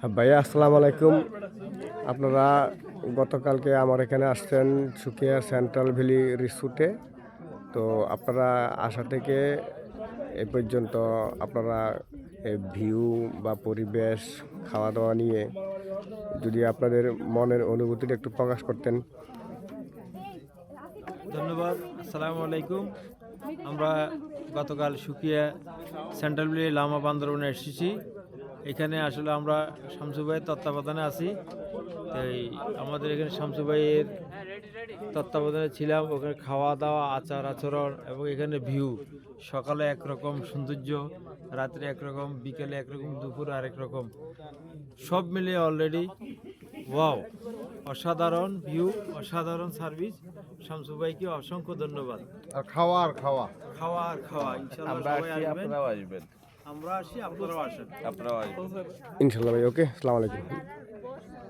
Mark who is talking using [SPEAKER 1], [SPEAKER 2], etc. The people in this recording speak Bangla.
[SPEAKER 1] ভাইয়া আসসালামু আলাইকুম। আপনারা গতকালকে আমার এখানে আসছেন সুকিয়া সেন্ট্রাল ভ্যালি রিসোর্টে। তো আপনারা আসা থেকে এ পর্যন্ত আপনারা ভিউ বা পরিবেশ, খাওয়া দাওয়া নিয়ে যদি আপনাদের মনের অনুভূতিটা একটু প্রকাশ করতেন।
[SPEAKER 2] ধন্যবাদ। আসসালামু আলাইকুম। আমরা গতকাল সুকিয়া সেন্ট্রাল ভ্যালি লামা বান্দরবনে এসেছি। এখানে আসলে আমরা শামসু ভাইয়ের তত্ত্বাবধানে আছি। তাই আমাদের এখানে শামসু ভাইয়ের তত্ত্বাবধানে ছিলাম। ওখানে খাওয়া দাওয়া, আচার আচরণ এবং এখানে ভিউ, সকালে একরকম সৌন্দর্য, রাত্রে একরকম, বিকেলে একরকম, দুপুরে আরেক রকম, সব মিলিয়ে অলরেডি ওয়াও, অসাধারণ ভিউ, অসাধারণ সার্ভিস। শামসু ভাইকে অসংখ্য ধন্যবাদ।
[SPEAKER 3] আর খাওয়া
[SPEAKER 2] খাওয়া আর খাওয়া, ইনশাআল্লাহ
[SPEAKER 4] আমরা
[SPEAKER 2] সবাই
[SPEAKER 4] আসি,
[SPEAKER 2] আসবেন।
[SPEAKER 4] আপনারাও আসবেন।
[SPEAKER 2] আমরা আসি, আপনারাও আসেন।
[SPEAKER 4] আপনারাও আসবেন।
[SPEAKER 1] ইনশাল্লাহ ভাই, ওকে, আসসালামু আলাইকুম।